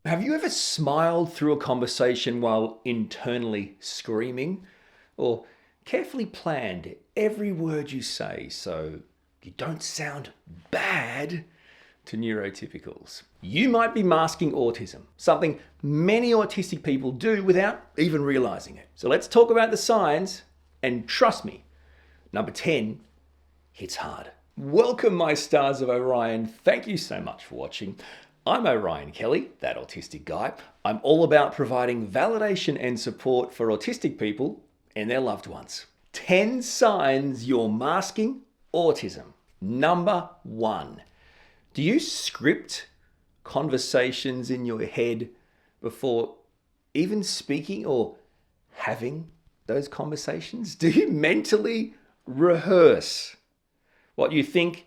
Have you ever smiled through a conversation while internally screaming? Or carefully planned every word you say so you don't sound bad to neurotypicals? You might be masking autism, something many autistic people do without even realizing it. So let's talk about the signs, and trust me, number 10 hits hard. Welcome, my stars of Orion. Thank you so much for watching. I'm Orion Kelly, that autistic guy. I'm all about providing validation and support for autistic people and their loved ones. 10 signs you're masking autism. Number 1, do you script conversations in your head before even speaking or having those conversations? Do you mentally rehearse what you think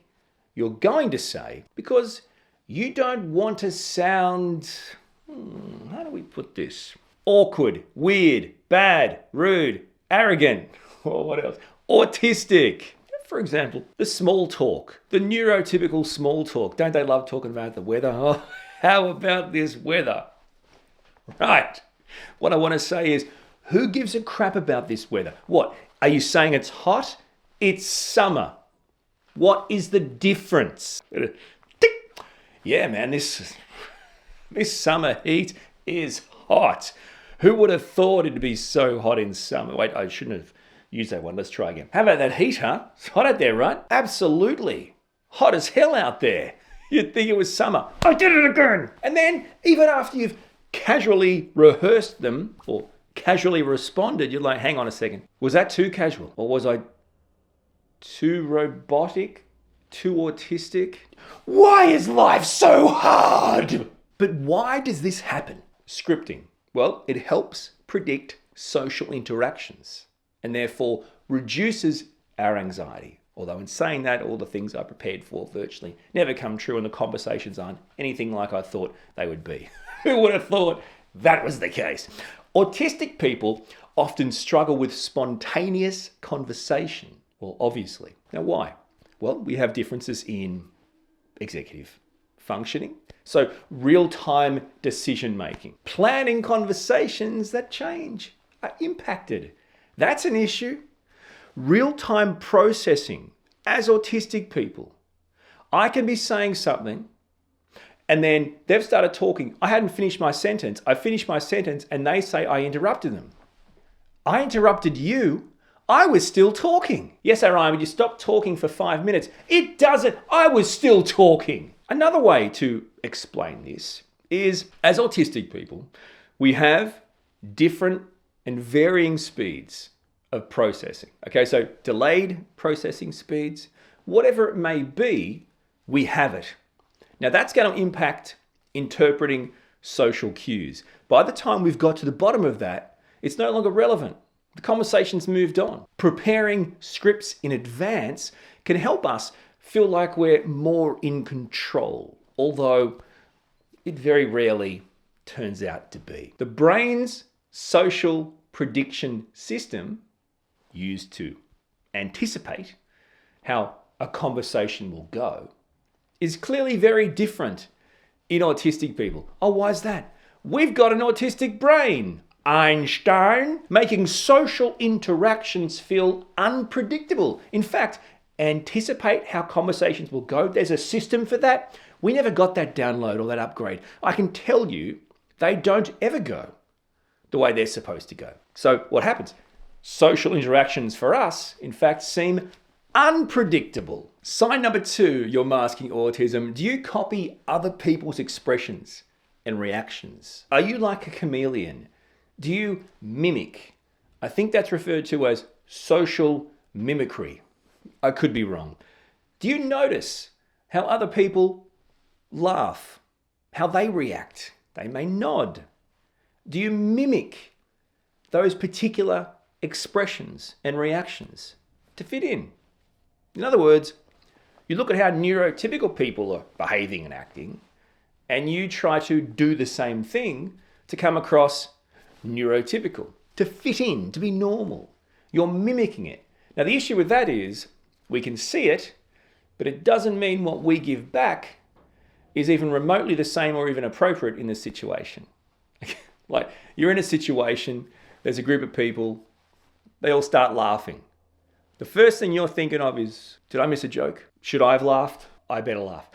you're going to say because you don't want to sound, how do we put this? Awkward, weird, bad, rude, arrogant, or what else? Autistic. For example, the small talk, the neurotypical small talk. Don't they love talking about the weather? Oh, how about this weather? Right. What I want to say is, who gives a crap about this weather? What? Are you saying it's hot? It's summer. What is the difference? Yeah, man, this summer heat is hot. Who would have thought it'd be so hot in summer? Wait, I shouldn't have used that one. Let's try again. How about that heat, huh? It's hot out there, right? Absolutely. Hot as hell out there. You'd think it was summer. I did it again. And then, even after you've casually rehearsed them or casually responded, you're like, hang on a second. Was that too casual? Or was I too robotic? Too autistic? Why is life so hard? But why does this happen? Scripting. Well, it helps predict social interactions and therefore reduces our anxiety. Although in saying that, all the things I prepared for virtually never come true and the conversations aren't anything like I thought they would be. Who would have thought that was the case? Autistic people often struggle with spontaneous conversation. Well, obviously. Now, why? Well, we have differences in executive functioning. So real-time decision-making. Planning conversations that change are impacted. That's an issue. Real-time processing. As autistic people, I can be saying something and then they've started talking. I hadn't finished my sentence. I finished my sentence and they say I interrupted them. I interrupted you. I was still talking. Yes, Orion, but you stopped talking for 5 minutes. It doesn't. I was still talking. Another way to explain this is, as autistic people, we have different and varying speeds of processing. Okay, so delayed processing speeds, whatever it may be, we have it. Now that's going to impact interpreting social cues. By the time we've got to the bottom of that, it's no longer relevant. The conversation's moved on. Preparing scripts in advance can help us feel like we're more in control, although it very rarely turns out to be. The brain's social prediction system, used to anticipate how a conversation will go, is clearly very different in autistic people. Oh, why is that? We've got an autistic brain. Einstein, making social interactions feel unpredictable. In fact, anticipate how conversations will go. There's a system for that. We never got that download or that upgrade. I can tell you, they don't ever go the way they're supposed to go. So what happens? Social interactions for us, in fact, seem unpredictable. Sign number 2, you're masking autism. Do you copy other people's expressions and reactions? Are you like a chameleon? Do you mimic? I think that's referred to as social mimicry. I could be wrong. Do you notice how other people laugh, how they react? They may nod. Do you mimic those particular expressions and reactions to fit in? In other words, you look at how neurotypical people are behaving and acting, and you try to do the same thing to come across neurotypical, to fit in, to be normal. You're mimicking it. Now, the issue with that is we can see it, but it doesn't mean what we give back is even remotely the same or even appropriate in this situation. Like, you're in a situation, there's a group of people, they all start laughing. The first thing you're thinking of is, did I miss a joke? Should I have laughed? I better laugh.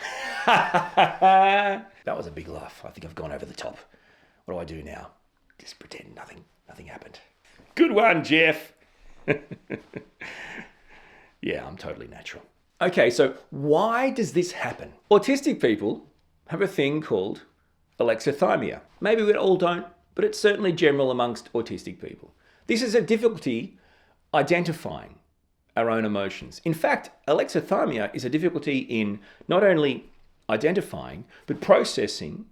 That was a big laugh. I think I've gone over the top. What do I do now? Just pretend nothing happened. Good one, Jeff. Yeah, I'm totally natural. Okay, so why does this happen? Autistic people have a thing called alexithymia. Maybe we all don't, but it's certainly general amongst autistic people. This is a difficulty identifying our own emotions. In fact, alexithymia is a difficulty in not only identifying, but processing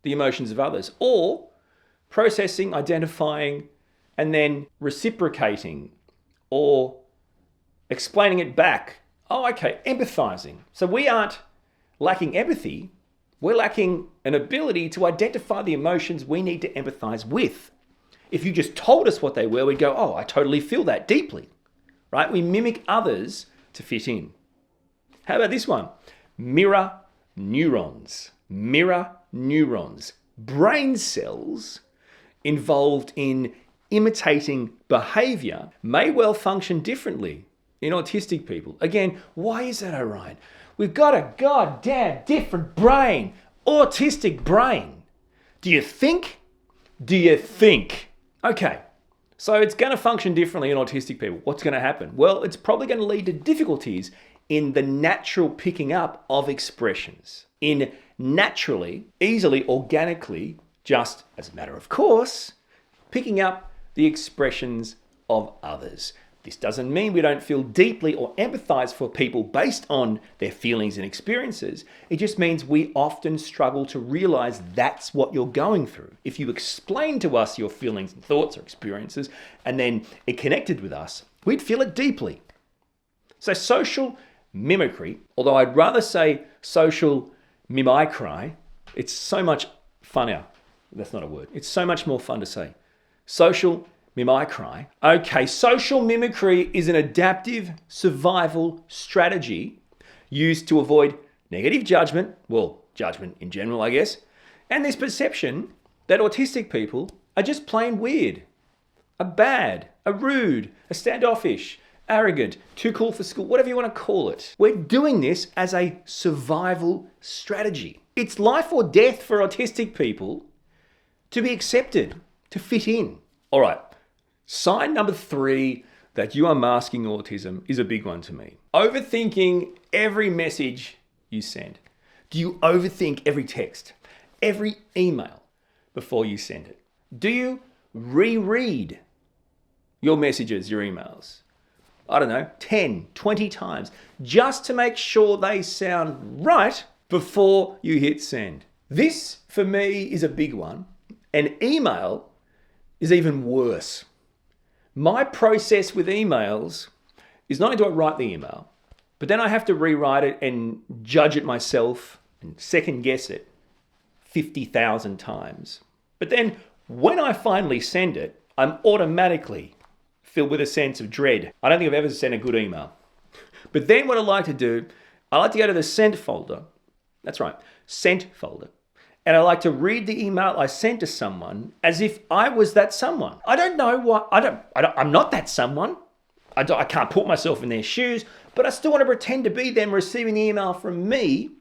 the emotions of others, or processing, identifying, and then reciprocating or explaining it back. Oh, okay, empathizing. So we aren't lacking empathy, we're lacking an ability to identify the emotions we need to empathize with. If you just told us what they were, we'd go, oh, I totally feel that deeply, right? We mimic others to fit in. How about this one? Mirror neurons. Mirror neurons. Brain cells involved in imitating behavior may well function differently in autistic people. Again, why is that, Orion? We've got a goddamn different brain. Autistic brain. Do you think? Do you think? Okay, so it's going to function differently in autistic people. What's going to happen? Well, it's probably going to lead to difficulties in the natural picking up of expressions. In naturally, easily, organically, just as a matter of course, picking up the expressions of others. This doesn't mean we don't feel deeply or empathize for people based on their feelings and experiences. It just means we often struggle to realize that's what you're going through. If you explain to us your feelings and thoughts or experiences, and then it connected with us, we'd feel it deeply. So social mimicry, although I'd rather say social mimicry, it's so much funnier. That's not a word. It's so much more fun to say. Social mimicry. Okay, social mimicry is an adaptive survival strategy used to avoid negative judgment, well, judgment in general, I guess, and this perception that autistic people are just plain weird, are bad, are rude, are standoffish, arrogant, too cool for school, whatever you want to call it. We're doing this as a survival strategy. It's life or death for autistic people to be accepted, to fit in. All right. Sign number 3 that you are masking autism is a big one to me. Overthinking every message you send. Do you overthink every text, every email before you send it? Do you reread your messages, your emails? I don't know, 10, 20 times just to make sure they sound right before you hit send. This, for me, is a big one. And email is even worse. My process with emails is not only do I write the email, but then I have to rewrite it and judge it myself and second guess it 50,000 times. But then when I finally send it, I'm automatically filled with a sense of dread. I don't think I've ever sent a good email. But then what I like to do, I like to go to the sent folder. That's right, sent folder. And I like to read the email I sent to someone as if I was that someone. I don't know what, I'm not that someone. I can't put myself in their shoes, but I still want to pretend to be them receiving the email from me.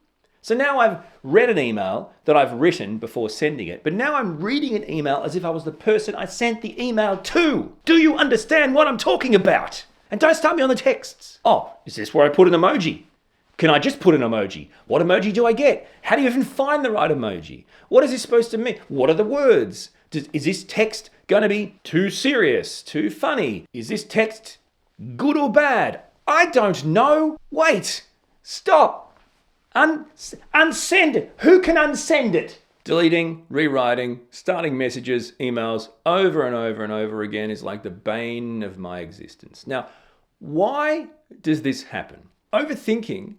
So now I've read an email that I've written before sending it, but now I'm reading an email as if I was the person I sent the email to. Do you understand what I'm talking about? And don't start me on the texts. Oh, is this where I put an emoji? Can I just put an emoji? What emoji do I get? How do you even find the right emoji? What is this supposed to mean? What are the words? Is this text going to be too serious, too funny? Is this text good or bad? I don't know. Wait, stop. Unsend it. Who can unsend it? Deleting, rewriting, starting messages, emails over and over and over again is like the bane of my existence. Now, why does this happen? Overthinking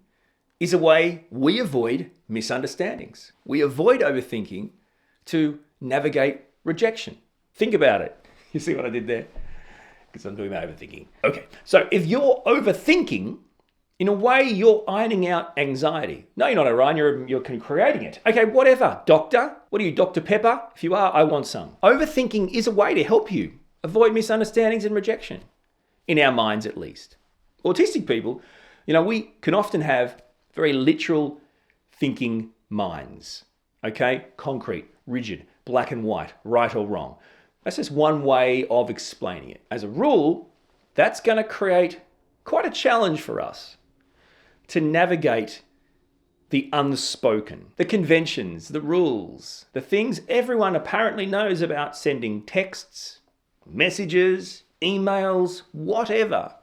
is a way we avoid misunderstandings. We avoid overthinking to navigate rejection. Think about it. You see what I did there? Because I'm doing my overthinking. Okay, so if you're overthinking In a way, you're ironing out anxiety. No, you're not, Orion. You're creating it. Okay, whatever. Doctor? What are you, Dr. Pepper? If you are, I want some. Overthinking is a way to help you avoid misunderstandings and rejection. In our minds, at least. Autistic people, we can often have very literal thinking minds. Okay? Concrete, rigid, black and white, right or wrong. That's just one way of explaining it. As a rule, that's going to create quite a challenge for us to navigate the unspoken, the conventions, the rules, the things everyone apparently knows about sending texts, messages, emails, whatever,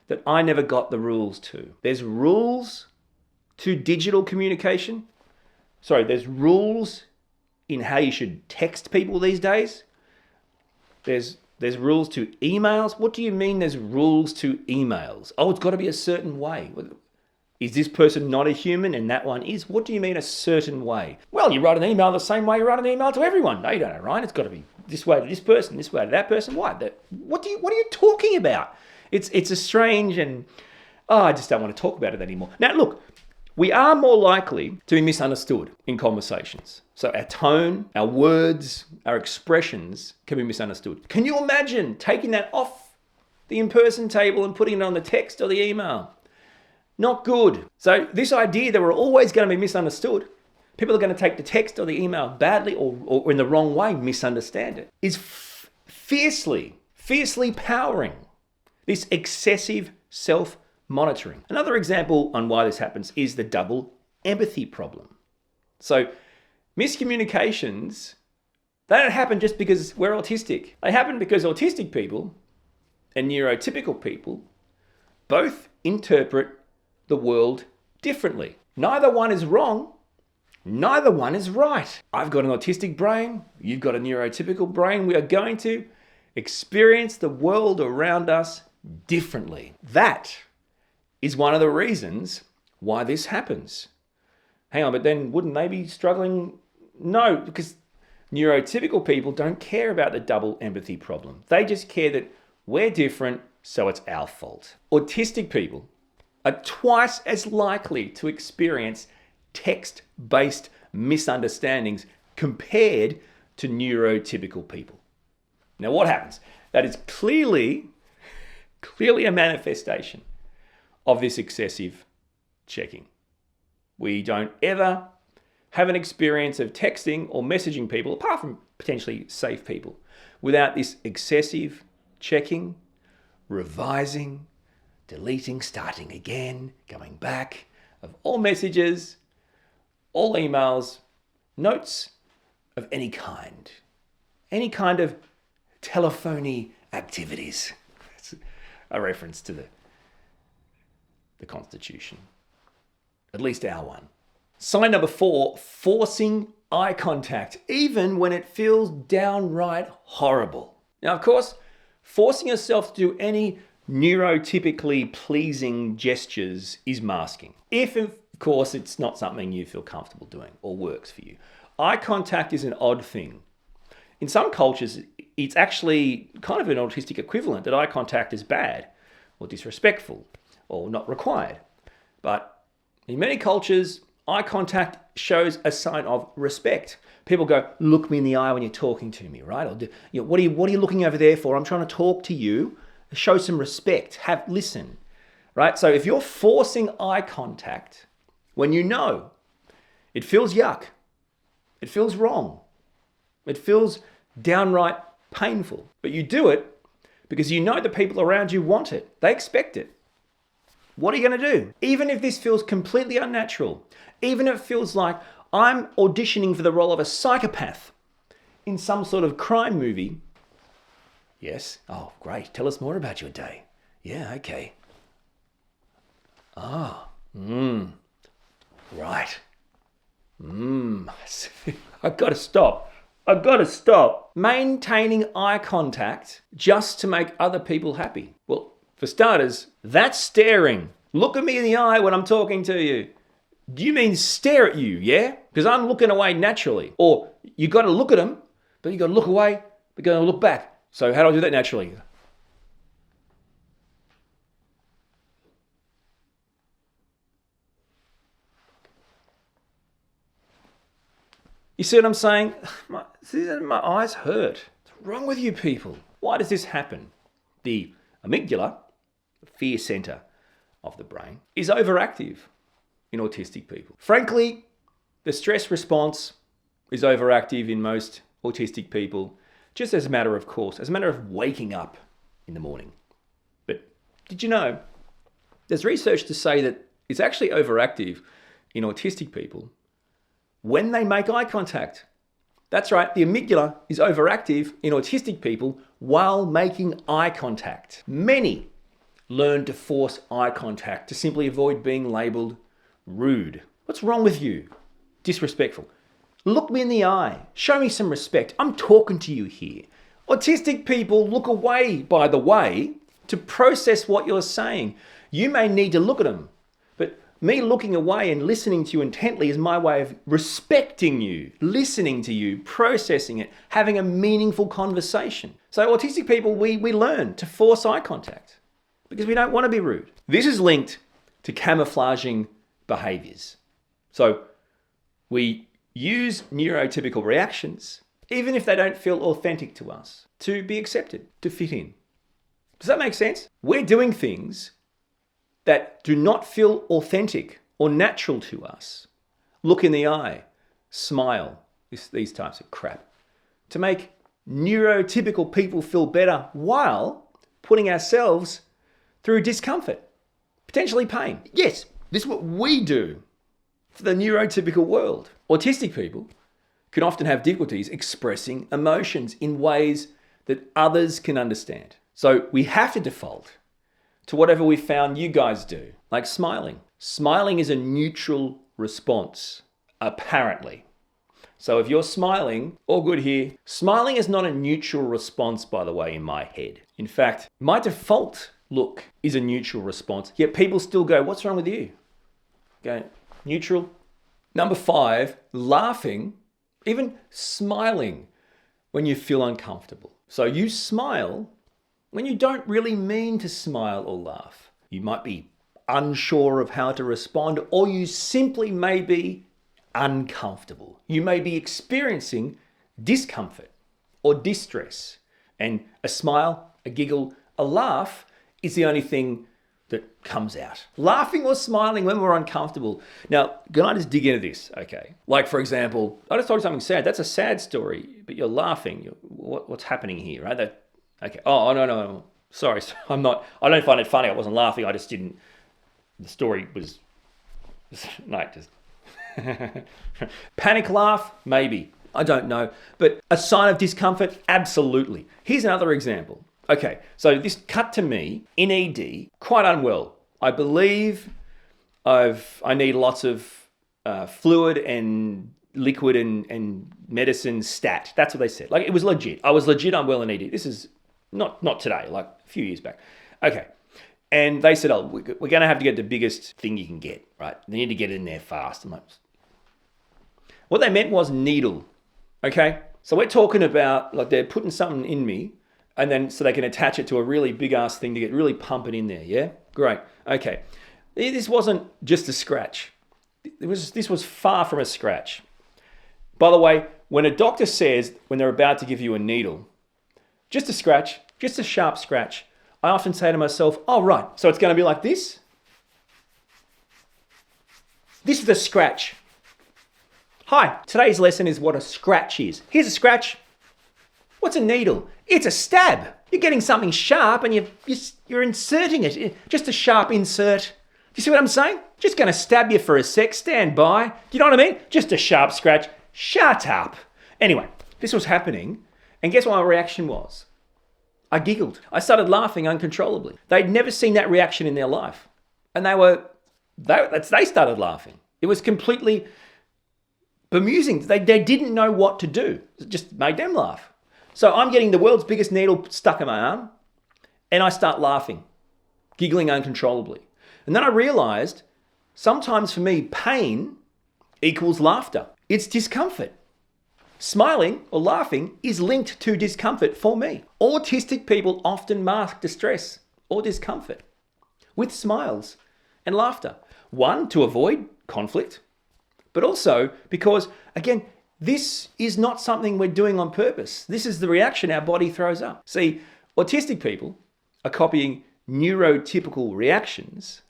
that I never got the rules to. There's rules to digital communication. There's rules in how you should text people these days. There's rules to emails. What do you mean there's rules to emails? Oh, it's got to be a certain way. Is this person not a human and that one is? What do you mean a certain way? Well, you write an email the same way you write an email to everyone. No, you don't know, Ryan. It's got to be this way to this person, this way to that person. Why? What are you talking about? It's a strange and I just don't want to talk about it anymore. Now, look, we are more likely to be misunderstood in conversations. So our tone, our words, our expressions can be misunderstood. Can you imagine taking that off the in-person table and putting it on the text or the email? Not good. So this idea that we're always going to be misunderstood, people are going to take the text or the email badly or in the wrong way, misunderstand it, is fiercely powering this excessive self-monitoring. Another example on why this happens is the double empathy problem. So miscommunications, they don't happen just because we're autistic. They happen because autistic people and neurotypical people both interpret the world differently. Neither one is wrong. Neither one is right. I've got an autistic brain. You've got a neurotypical brain. We are going to experience the world around us differently. That is one of the reasons why this happens. Hang on, but then wouldn't they be struggling? No, because neurotypical people don't care about the double empathy problem. They just care that we're different, so it's our fault. Autistic people are twice as likely to experience text-based misunderstandings compared to neurotypical people. Now, what happens? That is clearly a manifestation of this excessive checking. We don't ever have an experience of texting or messaging people, apart from potentially safe people, without this excessive checking, revising, deleting, starting again, going back of all messages, all emails, notes of any kind of telephony activities. That's a reference to the Constitution, at least our one. Sign number 4, forcing eye contact, even when it feels downright horrible. Now, of course, forcing yourself to do any neurotypically pleasing gestures is masking. If, of course, it's not something you feel comfortable doing or works for you. Eye contact is an odd thing. In some cultures, it's actually kind of an autistic equivalent that eye contact is bad or disrespectful or not required. But in many cultures, eye contact shows a sign of respect. People go, look me in the eye when you're talking to me, right? Or what are you looking over there for? I'm trying to talk to you. Show some respect. Listen, right? So if you're forcing eye contact when you know it feels yuck, it feels wrong, it feels downright painful, but you do it because you know the people around you want it. They expect it. What are you going to do? Even if this feels completely unnatural, even if it feels like I'm auditioning for the role of a psychopath in some sort of crime movie. Yes. Oh, great. Tell us more about your day. Yeah, okay. Ah. Right. I've got to stop. Maintaining eye contact just to make other people happy. Well, for starters, that's staring. Look at me in the eye when I'm talking to you. Do you mean stare at you, yeah? Because I'm looking away naturally. Or you got to look at them, but you got to look away, but you got to look back. So how do I do that naturally? You see what I'm saying? My eyes hurt. What's wrong with you people? Why does this happen? The amygdala, the fear center of the brain, is overactive in autistic people. Frankly, the stress response is overactive in most autistic people, just as a matter of course, as a matter of waking up in the morning. But did you know, there's research to say that it's actually overactive in autistic people when they make eye contact. That's right, the amygdala is overactive in autistic people while making eye contact. Many learn to force eye contact to simply avoid being labelled rude. What's wrong with you? Disrespectful. Look me in the eye. Show me some respect. I'm talking to you here. Autistic people look away, by the way, to process what you're saying. You may need to look at them, but me looking away and listening to you intently is my way of respecting you, listening to you, processing it, having a meaningful conversation. So autistic people, we learn to force eye contact because we don't want to be rude. This is linked to camouflaging behaviors. So we use neurotypical reactions, even if they don't feel authentic to us, to be accepted, to fit in. Does that make sense? We're doing things that do not feel authentic or natural to us. Look in the eye, smile, these types of crap, to make neurotypical people feel better while putting ourselves through discomfort, potentially pain. Yes, this is what we do for the neurotypical world. Autistic people can often have difficulties expressing emotions in ways that others can understand. So we have to default to whatever we found you guys do, like smiling. Smiling is a neutral response, apparently. So if you're smiling, all good here. Smiling is not a neutral response, by the way, in my head. In fact, my default look is a neutral response, yet people still go, what's wrong with you? Go, neutral. Number 5, laughing, even smiling when you feel uncomfortable. So you smile when you don't really mean to smile or laugh. You might be unsure of how to respond, or you simply may be uncomfortable. You may be experiencing discomfort or distress, and a smile, a giggle, a laugh is the only thing that comes out. Laughing or smiling when we're uncomfortable. Now, can I just dig into this? Okay. Like, for example, I just told you something sad. That's a sad story, but you're laughing. What's happening here, right? Okay. Oh, no. Sorry. I don't find it funny. I wasn't laughing. I just didn't. The story was like just panic laugh, maybe. I don't know. But a sign of discomfort, absolutely. Here's another example. Okay, so this cut to me in ED, quite unwell. I believe I need lots of fluid and liquid and medicine stat. That's what they said. Like, it was legit. I was legit unwell in ED. This is not today, like a few years back. Okay. And they said, we're going to have to get the biggest thing you can get, right? They need to get it in there fast. I'm like, what they meant was needle, okay? So we're talking about, like, they're putting something in me, and then so they can attach it to a really big-ass thing to get really pumping in there, yeah? Great, okay. This wasn't just a scratch. This was far from a scratch. By the way, when a doctor says, when they're about to give you a needle, just a scratch, just a sharp scratch, I often say to myself, oh, right, so it's going to be like this? This is a scratch. Hi, today's lesson is what a scratch is. Here's a scratch. What's a needle? It's a stab. You're getting something sharp and you're inserting it. Just a sharp insert. Do you see what I'm saying? Just going to stab you for a sec. Stand by. Do you know what I mean? Just a sharp scratch. Shut up. Anyway, this was happening, and guess what my reaction was? I giggled. I started laughing uncontrollably. They'd never seen that reaction in their life. And they started laughing. It was completely bemusing. They didn't know what to do. It just made them laugh. So I'm getting the world's biggest needle stuck in my arm, and I start laughing, giggling uncontrollably. And then I realized sometimes for me, pain equals laughter. It's discomfort. Smiling or laughing is linked to discomfort for me. Autistic people often mask distress or discomfort with smiles and laughter. One, to avoid conflict, but also because, again, This is not something we're doing on purpose. This is the reaction our body throws up. See, autistic people are copying neurotypical reactions,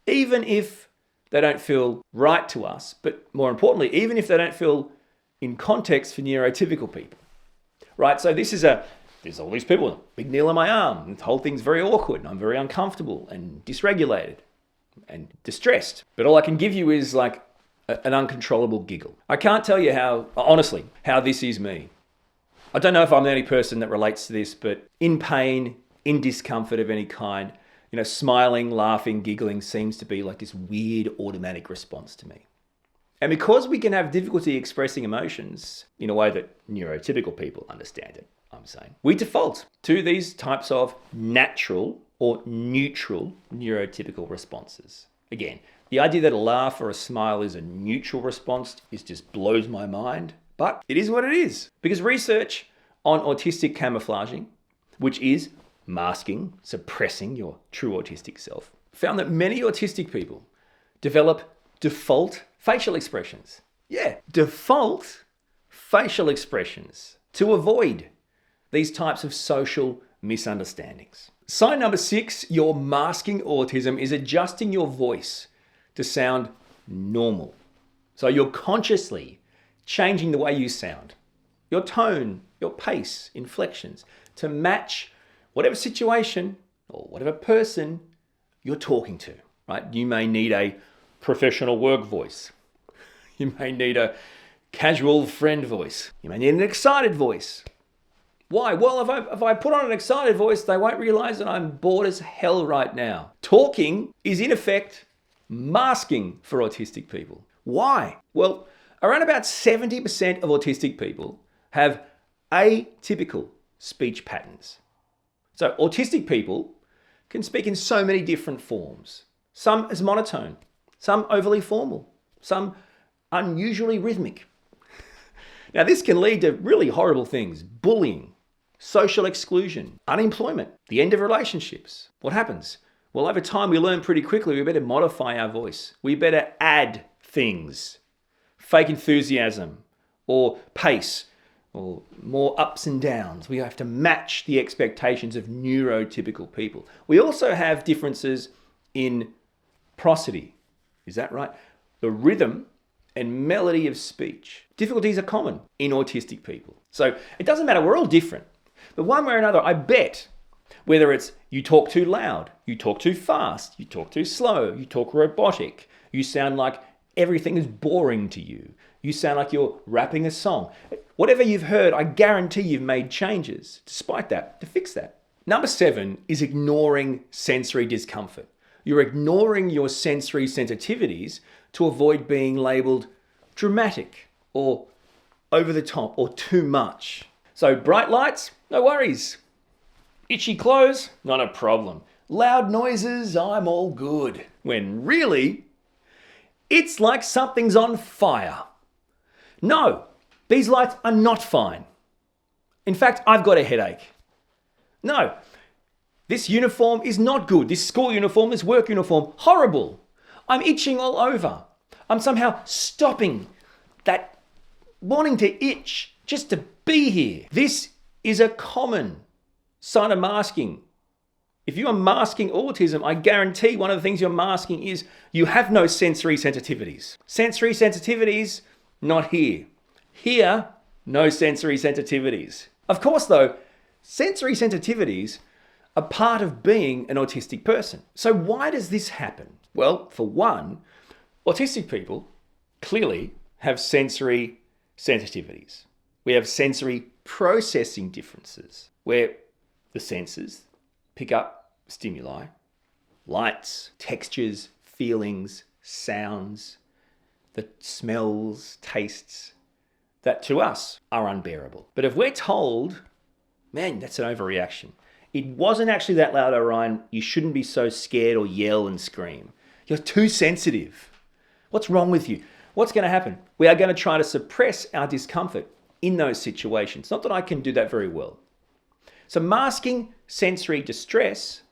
even if they don't feel right to us, but more importantly, even if they don't feel in context for neurotypical people, right? So there's all these people, big needle on my arm, and the whole thing's very awkward, and I'm very uncomfortable and dysregulated and distressed. But all I can give you is like an uncontrollable giggle. I can't tell you honestly, how this is me. I don't know if I'm the only person that relates to this, but in pain, in discomfort of any kind, smiling, laughing, giggling seems to be like this weird automatic response to me. And because we can have difficulty expressing emotions in a way that neurotypical people understand it, I'm saying, we default to these types of natural or neutral neurotypical responses. Again, the idea that a laugh or a smile is a neutral response just blows my mind, but it is what it is. Because research on autistic camouflaging, which is masking, suppressing your true autistic self, found that many autistic people develop default facial expressions. Yeah, default facial expressions to avoid these types of social misunderstandings. Sign number 6, you're masking autism, is adjusting your voice to sound normal. So you're consciously changing the way you sound, your tone, your pace, inflections, to match whatever situation or whatever person you're talking to, right? You may need a professional work voice. You may need a casual friend voice. You may need an excited voice. Why? Well, if I put on an excited voice, they won't realize that I'm bored as hell right now. Talking is in effect masking for autistic people. Why? Well, around about 70% of autistic people have atypical speech patterns. So autistic people can speak in so many different forms. Some as monotone, some overly formal, some unusually rhythmic. Now this can lead to really horrible things: bullying, social exclusion, unemployment, the end of relationships. What happens? Well, over time we learn pretty quickly we better modify our voice. We better add things. Fake enthusiasm or pace or more ups and downs. We have to match the expectations of neurotypical people. We also have differences in prosody. Is that right? The rhythm and melody of speech. Difficulties are common in autistic people. So it doesn't matter, we're all different. But one way or another, I bet, whether it's you talk too loud, you talk too fast, you talk too slow, you talk robotic, you sound like everything is boring to you, you sound like you're rapping a song. Whatever you've heard, I guarantee you've made changes despite that, to fix that. Number 7 is ignoring sensory discomfort. You're ignoring your sensory sensitivities to avoid being labeled dramatic or over the top or too much. So bright lights, no worries. Itchy clothes, not a problem. Loud noises, I'm all good. When really, it's like something's on fire. No, these lights are not fine. In fact, I've got a headache. No, this uniform is not good. This school uniform, this work uniform, horrible. I'm itching all over. I'm somehow stopping that wanting to itch just to be here. This is a common sign of masking. If you are masking autism, I guarantee one of the things you're masking is you have no sensory sensitivities. Sensory sensitivities, not here. Here, no sensory sensitivities. Of course though, sensory sensitivities are part of being an autistic person. So why does this happen? Well, for one, autistic people clearly have sensory sensitivities. We have sensory processing differences where the senses pick up stimuli, lights, textures, feelings, sounds, the smells, tastes that to us are unbearable. But if we're told, man, that's an overreaction. It wasn't actually that loud, Orion. You shouldn't be so scared or yell and scream. You're too sensitive. What's wrong with you? What's going to happen? We are going to try to suppress our discomfort in those situations. Not that I can do that very well. So masking sensory distress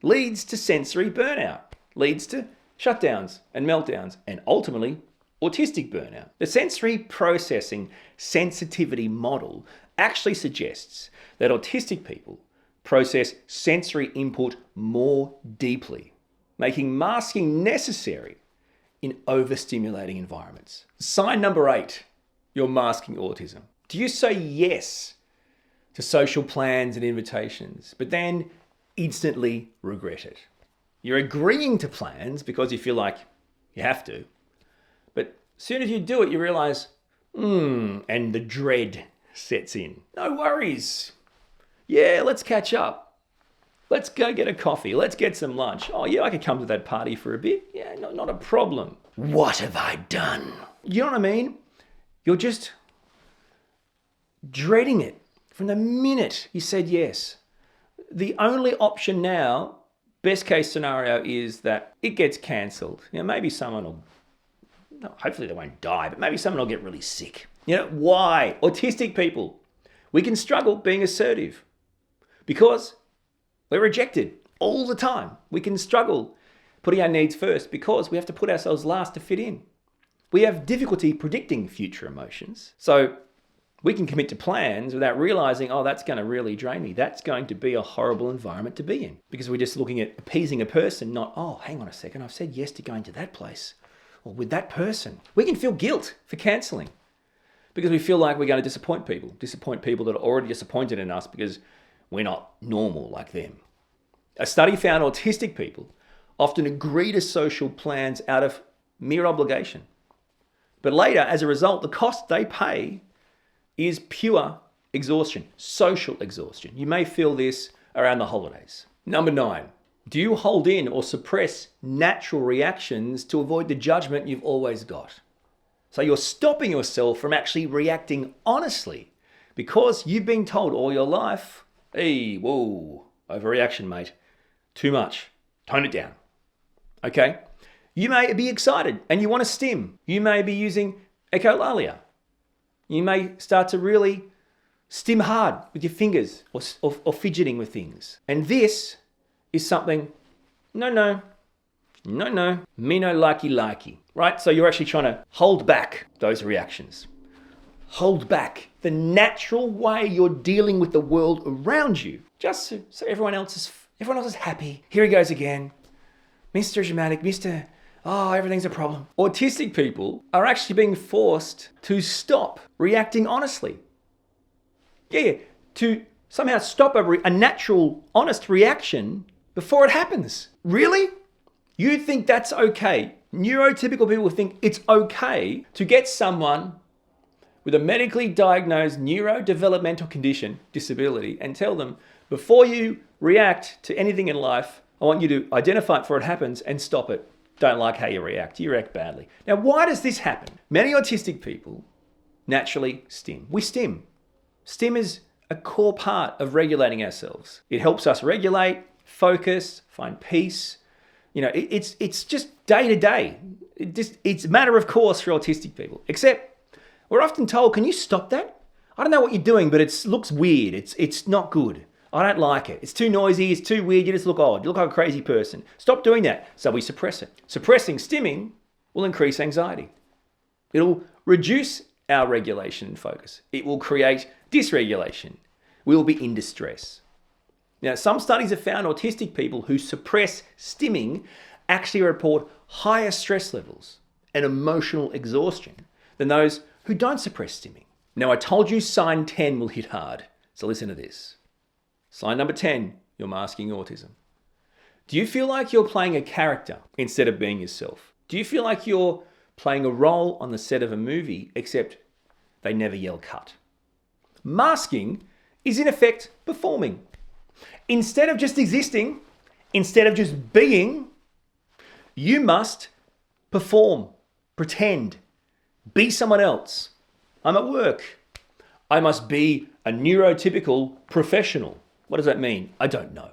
leads to sensory burnout, leads to shutdowns and meltdowns, and ultimately autistic burnout. The sensory processing sensitivity model actually suggests that autistic people process sensory input more deeply, making masking necessary in overstimulating environments. Sign number 8, you're masking autism. Do you say yes to social plans and invitations, but then instantly regret it? You're agreeing to plans because you feel like you have to, but as soon as you do it, you realize, and the dread sets in. No worries. Yeah, let's catch up. Let's go get a coffee. Let's get some lunch. Oh yeah, I could come to that party for a bit. Yeah, not a problem. What have I done? You know what I mean? You're just dreading it from the minute you said yes. The only option now, best case scenario, is that it gets cancelled. Maybe someone will, hopefully they won't die, but maybe someone will get really sick. Why? Autistic people, we can struggle being assertive because we're rejected all the time. We can struggle putting our needs first because we have to put ourselves last to fit in. We have difficulty predicting future emotions. So we can commit to plans without realizing, that's going to really drain me. That's going to be a horrible environment to be in because we're just looking at appeasing a person, not, hang on a second, I've said yes to going to that place or with that person. We can feel guilt for cancelling because we feel like we're going to disappoint people that are already disappointed in us because we're not normal like them. A study found autistic people often agree to social plans out of mere obligation. But later, as a result, the cost they pay is pure exhaustion, social exhaustion. You may feel this around the holidays. Number 9, do you hold in or suppress natural reactions to avoid the judgment you've always got? So you're stopping yourself from actually reacting honestly because you've been told all your life, hey, whoa, overreaction, mate. Too much. Tone it down. Okay? You may be excited and you want to stim. You may be using echolalia. You may start to really stim hard with your fingers or fidgeting with things. And this is something, no, me no likey, right? So you're actually trying to hold back those reactions. Hold back the natural way you're dealing with the world around you, just so everyone else is happy. Here he goes again. Mr. Dramatic, everything's a problem. Autistic people are actually being forced to stop reacting honestly. To somehow stop a natural, honest reaction before it happens. Really? You think that's okay? Neurotypical people think it's okay to get someone with a medically diagnosed neurodevelopmental condition, disability, and tell them, before you react to anything in life, I want you to identify it before it happens and stop it. Don't like how you react. You react badly. Now, why does this happen? Many autistic people naturally stim. We stim. Stim is a core part of regulating ourselves. It helps us regulate, focus, find peace. It's just day to day. It's a matter of course for autistic people. Except we're often told, can you stop that? I don't know what you're doing, but it looks weird. It's not good. I don't like it. It's too noisy. It's too weird. You just look odd. You look like a crazy person. Stop doing that. So we suppress it. Suppressing stimming will increase anxiety. It'll reduce our regulation and focus. It will create dysregulation. We will be in distress. Now, some studies have found autistic people who suppress stimming actually report higher stress levels and emotional exhaustion than those who don't suppress stimming. Now, I told you sign 10 will hit hard. So listen to this. Sign number 10, you're masking autism. Do you feel like you're playing a character instead of being yourself? Do you feel like you're playing a role on the set of a movie, except they never yell cut? Masking is in effect performing. Instead of just existing, instead of just being, you must perform, pretend, be someone else. I'm at work. I must be a neurotypical professional. What does that mean? I don't know.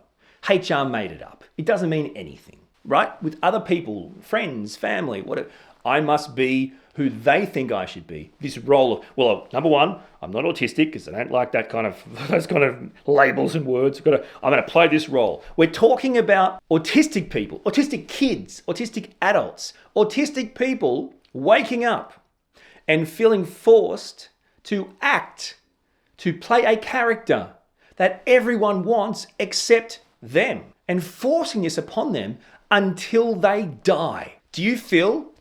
HR made it up. It doesn't mean anything, right? With other people, friends, family, whatever. I must be who they think I should be. This role of, well, number one, I'm not autistic because I don't like those kind of labels and words. I'm going to play this role. We're talking about autistic people, autistic kids, autistic adults, autistic people waking up and feeling forced to act, to play a character that everyone wants except them, and forcing this upon them until they die. Do you feel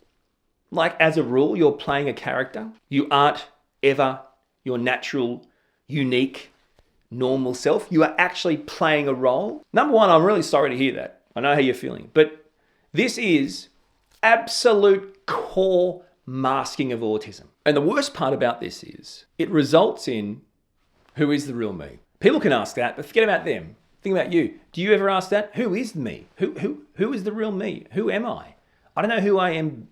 like, as a rule, you're playing a character? You aren't ever your natural, unique, normal self. You are actually playing a role. Number one, I'm really sorry to hear that. I know how you're feeling. But this is absolute core masking of autism. And the worst part about this is it results in, who is the real me? People can ask that, but forget about them. Think about you. Do you ever ask that? Who is me? Who is the real me? Who am I? I don't know who I am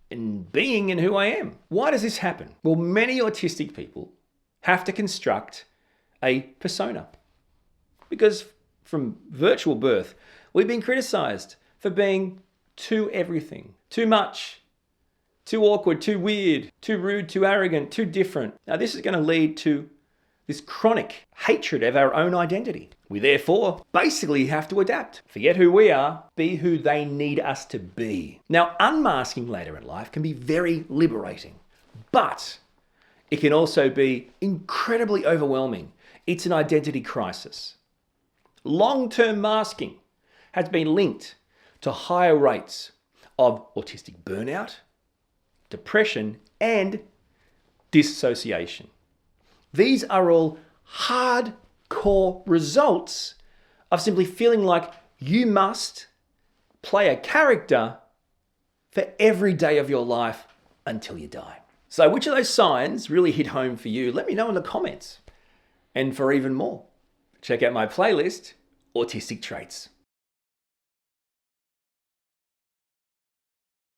in being and who I am. Why does this happen? Well, many autistic people have to construct a persona because from virtual birth, we've been criticized for being too everything, too much, too awkward, too weird, too rude, too arrogant, too different. Now, this is going to lead to this chronic hatred of our own identity. We therefore basically have to adapt. Forget who we are, be who they need us to be. Now, unmasking later in life can be very liberating, but it can also be incredibly overwhelming. It's an identity crisis. Long-term masking has been linked to higher rates of autistic burnout, depression, and dissociation. These are all hardcore results of simply feeling like you must play a character for every day of your life until you die. So which of those signs really hit home for you? Let me know in the comments. And for even more, check out my playlist, Autistic Traits.